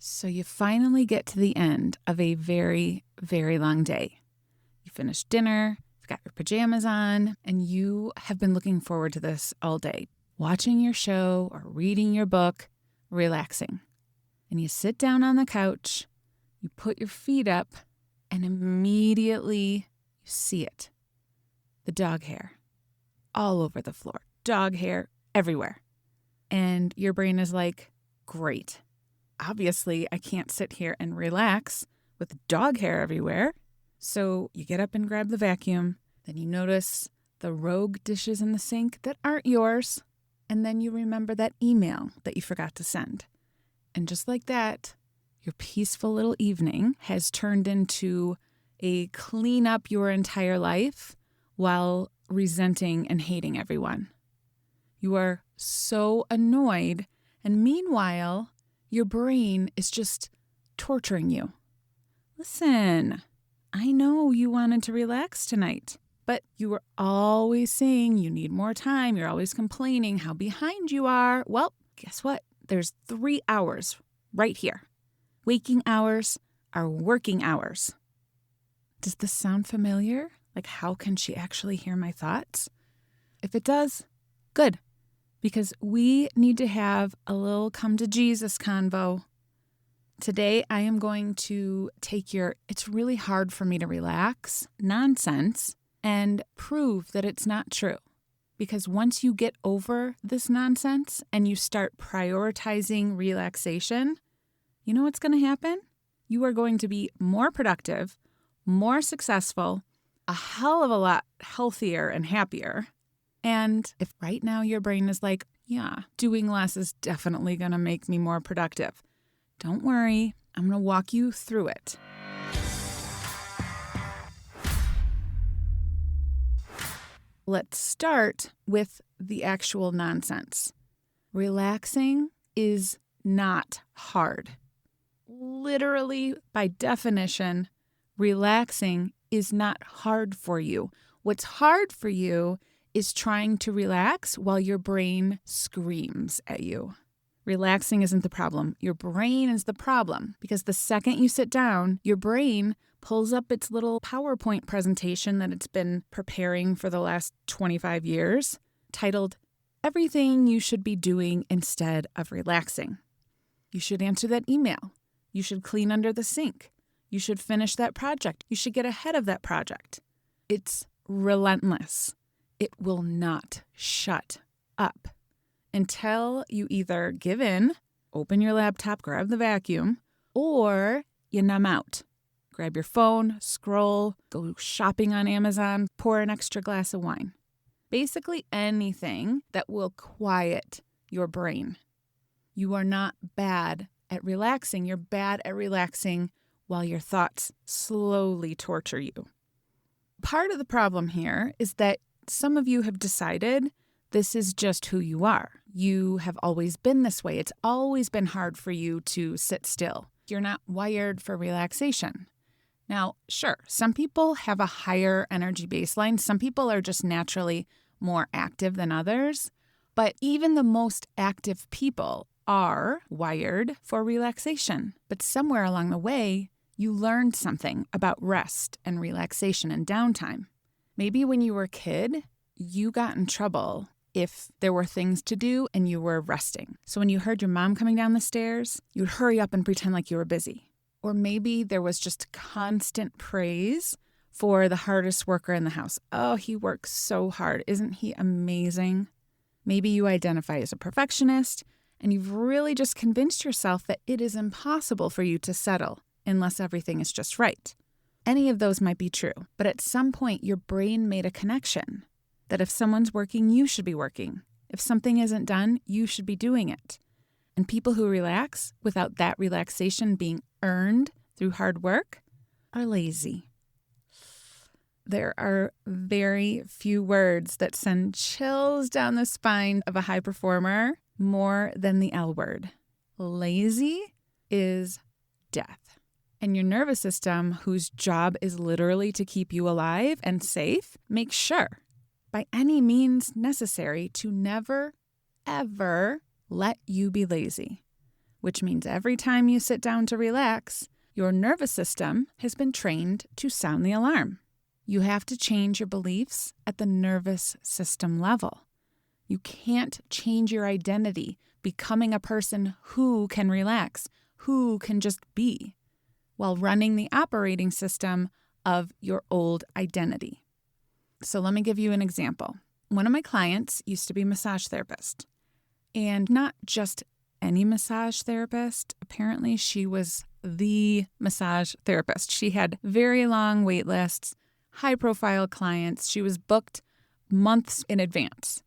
So you finally get to the end of a very, very long day. You finish dinner, you've got your pajamas on, and you have been looking forward to this all day, watching your show or reading your book, relaxing. And you sit down on the couch, you put your feet up, and immediately you see it. The dog hair all over the floor, dog hair everywhere. And your brain is like, great. Obviously, I can't sit here and relax with dog hair everywhere. So you get up and grab the vacuum. Then you notice the rogue dishes in the sink that aren't yours. And then you remember that email that you forgot to send. And just like that, your peaceful little evening has turned into a clean up your entire life while resenting and hating everyone. You are so annoyed. And meanwhile, your brain is just torturing you. Listen, I know you wanted to relax tonight, but you were always saying you need more time. You're always complaining how behind you are. Well, guess what? There's 3 hours right here. Waking hours are working hours. Does this sound familiar? Like, how can she actually hear my thoughts? If it does, good. Because we need to have a little come to Jesus convo. Today, I am going to take your "it's really hard for me to relax" nonsense and prove that it's not true. Because once you get over this nonsense and you start prioritizing relaxation, you know what's going to happen? You are going to be more productive, more successful, a hell of a lot healthier and happier. And if right now your brain is like, yeah, doing less is definitely going to make me more productive, don't worry, I'm going to walk you through it. Let's start with the actual nonsense. Relaxing is not hard. Literally, by definition, relaxing is not hard for you. What's hard for you is trying to relax while your brain screams at you. Relaxing isn't the problem. Your brain is the problem, because the second you sit down, your brain pulls up its little PowerPoint presentation that it's been preparing for the last 25 years, titled, "Everything You Should Be Doing Instead of Relaxing." You should answer that email. You should clean under the sink. You should finish that project. You should get ahead of that project. It's relentless. It will not shut up until you either give in, open your laptop, grab the vacuum, or you numb out. Grab your phone, scroll, go shopping on Amazon, pour an extra glass of wine. Basically anything that will quiet your brain. You are not bad at relaxing. You're bad at relaxing while your thoughts slowly torture you. Part of the problem here is that some of you have decided this is just who you are. You have always been this way. It's always been hard for you to sit still. You're not wired for relaxation. Now, sure, some people have a higher energy baseline. Some people are just naturally more active than others. But even the most active people are wired for relaxation. But somewhere along the way, you learned something about rest and relaxation and downtime. Maybe when you were a kid, you got in trouble if there were things to do and you were resting. So when you heard your mom coming down the stairs, you'd hurry up and pretend like you were busy. Or maybe there was just constant praise for the hardest worker in the house. Oh, he works so hard. Isn't he amazing? Maybe you identify as a perfectionist and you've really just convinced yourself that it is impossible for you to settle unless everything is just right. Any of those might be true, but at some point your brain made a connection that if someone's working, you should be working. If something isn't done, you should be doing it. And people who relax without that relaxation being earned through hard work are lazy. There are very few words that send chills down the spine of a high performer more than the L word. Lazy is death. And your nervous system, whose job is literally to keep you alive and safe, makes sure, by any means necessary, to never, ever let you be lazy. which means every time you sit down to relax, your nervous system has been trained to sound the alarm. You have to change your beliefs at the nervous system level. You can't change your identity, becoming a person who can relax, who can just be, while running the operating system of your old identity. So let me give you an example. One of my clients used to be a massage therapist, and not just any massage therapist. Apparently, she was the massage therapist. She had very long wait lists, high-profile clients. She was booked months in advance.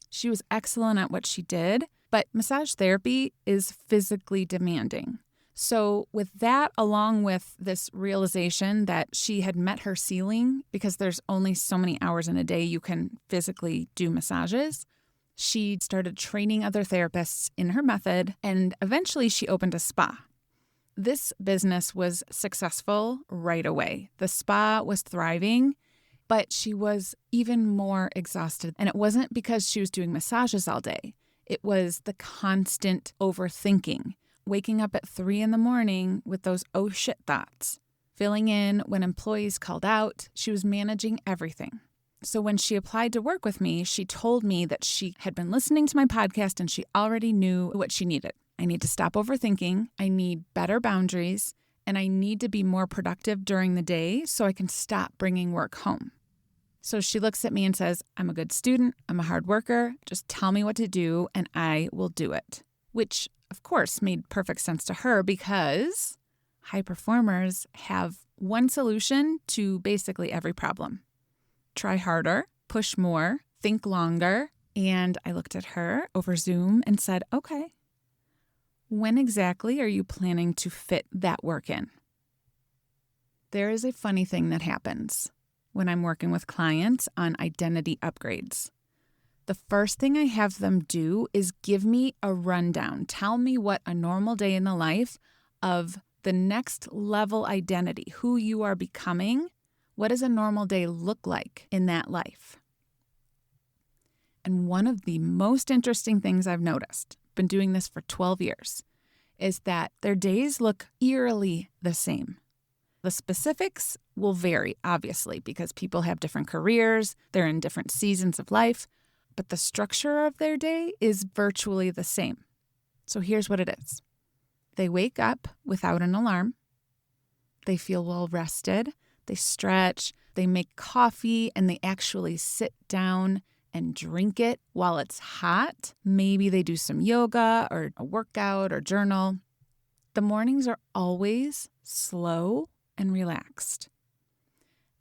She was excellent at what she did, but massage therapy is physically demanding. So with that, along with this realization that she had met her ceiling because there's only so many hours in a day you can physically do massages, she started training other therapists in her method, and eventually she opened a spa. This business was successful right away. The spa was thriving, but she was even more exhausted. And it wasn't because she was doing massages all day. It was the constant overthinking, waking up at 3 a.m. with those oh shit thoughts, filling in when employees called out. She was managing everything. So when she applied to work with me, she told me that she had been listening to my podcast and she already knew what she needed. I need to stop overthinking. I need better boundaries, and I need to be more productive during the day so I can stop bringing work home. So she looks at me and says, I'm a good student. I'm a hard worker. Just tell me what to do and I will do it. Which, of course, made perfect sense to her because high performers have one solution to basically every problem. Try harder, push more, think longer. And I looked at her over Zoom and said, okay, when exactly are you planning to fit that work in? There is a funny thing that happens when I'm working with clients on identity upgrades. The first thing I have them do is give me a rundown. Tell me what a normal day in the life of the next level identity, who you are becoming. What does a normal day look like in that life? And one of the most interesting things I've noticed, been doing this for 12 years, is that their days look eerily the same. The specifics will vary, obviously, because people have different careers, they're in different seasons of life, but the structure of their day is virtually the same. So here's what it is. They wake up without an alarm. They feel well rested. They stretch. They make coffee, and they actually sit down and drink it while it's hot. Maybe they do some yoga or a workout or journal. The mornings are always slow and relaxed.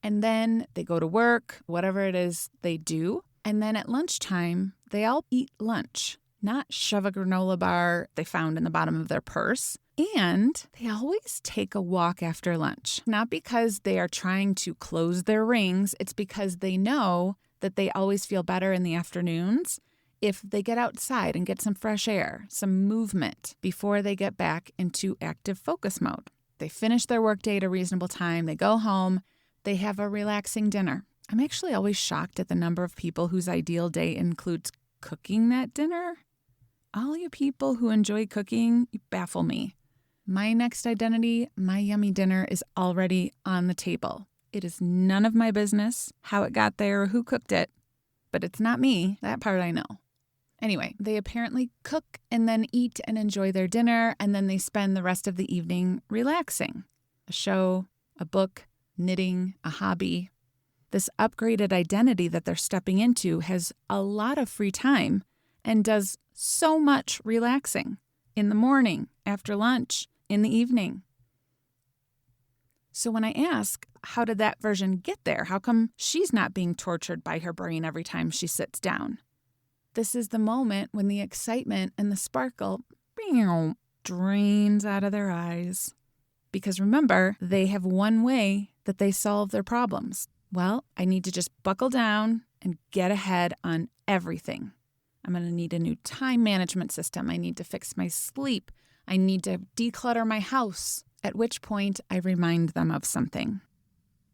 And then they go to work, whatever it is they do. And then at lunchtime, they all eat lunch, not shove a granola bar they found in the bottom of their purse. And they always take a walk after lunch, not because they are trying to close their rings. It's because they know that they always feel better in the afternoons if they get outside and get some fresh air, some movement before they get back into active focus mode. They finish their workday at a reasonable time. They go home. They have a relaxing dinner. I'm actually always shocked at the number of people whose ideal day includes cooking that dinner. All you people who enjoy cooking, you baffle me. My next identity, my yummy dinner, is already on the table. It is none of my business how it got there or who cooked it, but it's not me. That part I know. Anyway, they apparently cook and then eat and enjoy their dinner, and then they spend the rest of the evening relaxing. A show, a book, knitting, a hobby. This upgraded identity that they're stepping into has a lot of free time and does so much relaxing in the morning, after lunch, in the evening. So when I ask, how did that version get there? How come she's not being tortured by her brain every time she sits down? This is the moment when the excitement and the sparkle drains out of their eyes. Because remember, they have one way that they solve their problems. Well, I need to just buckle down and get ahead on everything. I'm going to need a new time management system. I need to fix my sleep. I need to declutter my house. At which point I remind them of something.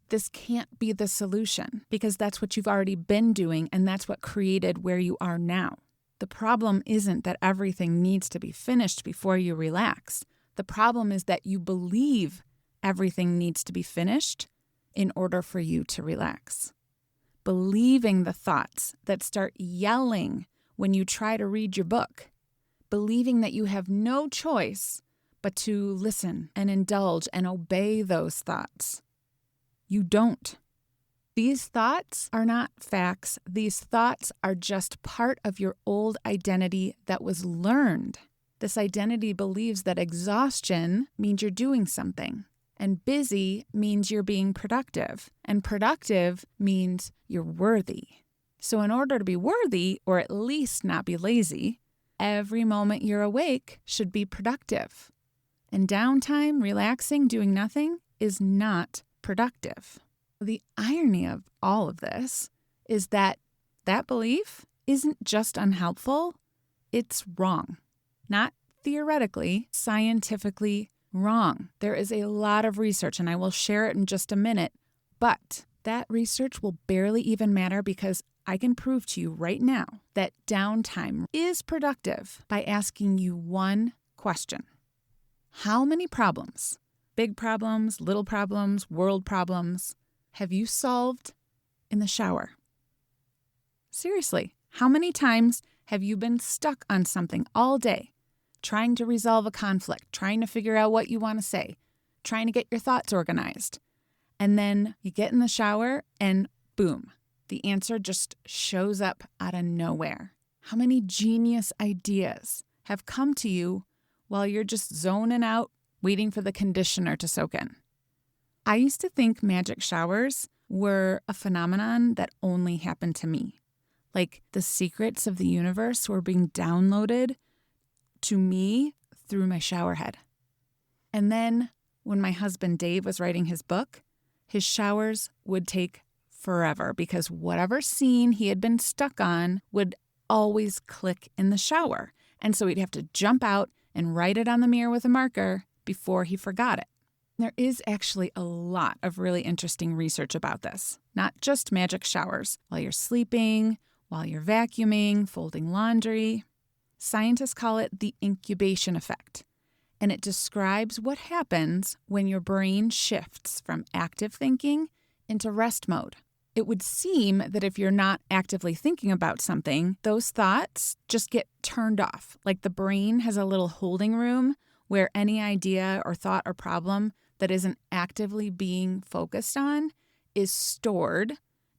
This can't be the solution because that's what you've already been doing and that's what created where you are now. The problem isn't that everything needs to be finished before you relax. The problem is that you believe everything needs to be finished in order for you to relax. Believing the thoughts that start yelling when you try to read your book. Believing that you have no choice but to listen and indulge and obey those thoughts. You don't. These thoughts are not facts. These thoughts are just part of your old identity that was learned. This identity believes that exhaustion means you're doing something, and busy means you're being productive, and productive means you're worthy. So in order to be worthy, or at least not be lazy, every moment you're awake should be productive. And downtime, relaxing, doing nothing is not productive. The irony of all of this is that that belief isn't just unhelpful, it's wrong. Not theoretically, scientifically wrong. There is a lot of research, and I will share it in just a minute, but that research will barely even matter because I can prove to you right now that downtime is productive by asking you one question. How many problems, big problems, little problems, world problems, have you solved in the shower? Seriously, how many times have you been stuck on something all day, trying to resolve a conflict, trying to figure out what you want to say, trying to get your thoughts organized, and then you get in the shower and boom, the answer just shows up out of nowhere? How many genius ideas have come to you while you're just zoning out, waiting for the conditioner to soak in? I used to think magic showers were a phenomenon that only happened to me. Like the secrets of the universe were being downloaded to me through my shower head. And then when my husband Dave was writing his book, his showers would take forever because whatever scene he had been stuck on would always click in the shower. And so he'd have to jump out and write it on the mirror with a marker before he forgot it. There is actually a lot of really interesting research about this, not just magic showers. While you're sleeping, while you're vacuuming, folding laundry. Scientists call it the incubation effect, and it describes what happens when your brain shifts from active thinking into rest mode. It would seem that if you're not actively thinking about something, those thoughts just get turned off. Like the brain has a little holding room where any idea or thought or problem that isn't actively being focused on is stored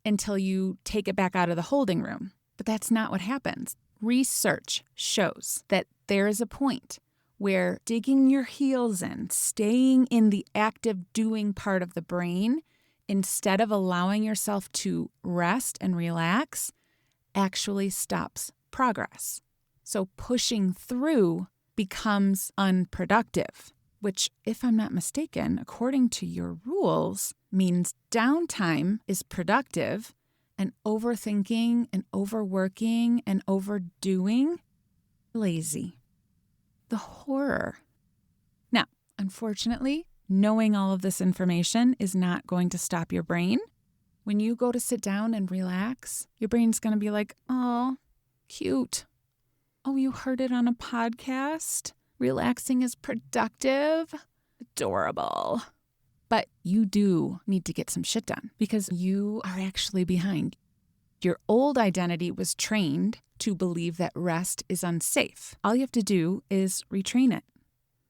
until you take it back out of the holding room. But that's not what happens. Research shows that there is a point where digging your heels in, staying in the active doing part of the brain, instead of allowing yourself to rest and relax, actually stops progress. So pushing through becomes unproductive, which, if I'm not mistaken, according to your rules, means downtime is productive and overthinking and overworking and overdoing, lazy. The horror. Now, unfortunately, knowing all of this information is not going to stop your brain. When you go to sit down and relax, your brain's going to be like, oh, cute. Oh, you heard it on a podcast? Relaxing is productive? Adorable. But you do need to get some shit done because you are actually behind. Your old identity was trained to believe that rest is unsafe. All you have to do is retrain it.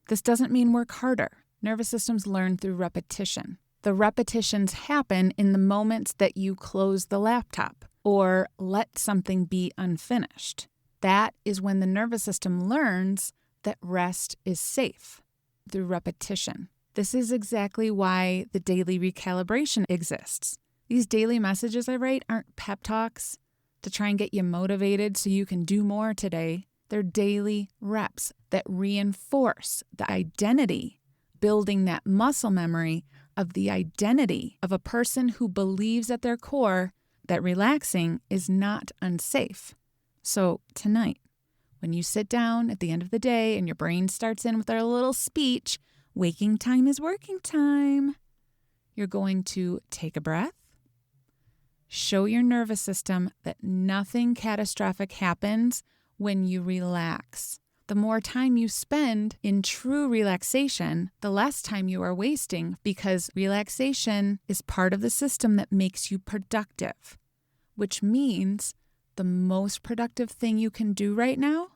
This doesn't mean work harder. Nervous systems learn through repetition. The repetitions happen in the moments that you close the laptop or let something be unfinished. That is when the nervous system learns that rest is safe through repetition. This is exactly why the daily recalibration exists. These daily messages I write aren't pep talks to try and get you motivated so you can do more today. They're daily reps that reinforce the identity, building that muscle memory of the identity of a person who believes at their core that relaxing is not unsafe. So tonight, when you sit down at the end of the day and your brain starts in with their little speech, waking time is working time, you're going to take a breath, show your nervous system that nothing catastrophic happens when you relax. The more time you spend in true relaxation, the less time you are wasting, because relaxation is part of the system that makes you productive, which means the most productive thing you can do right now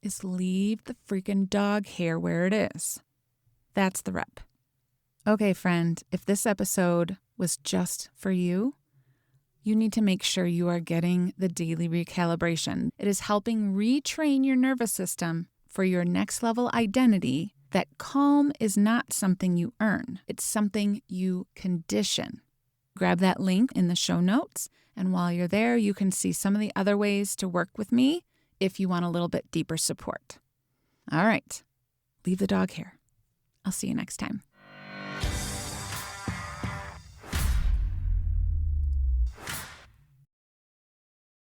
is leave the freaking dog hair where it is. That's the rep. Okay, friend, if this episode was just for you, you need to make sure you are getting the daily recalibration. It is helping retrain your nervous system for your next level identity that calm is not something you earn. It's something you condition. Grab that link in the show notes, and while you're there, you can see some of the other ways to work with me if you want a little bit deeper support. All right, leave the dog hair. I'll see you next time.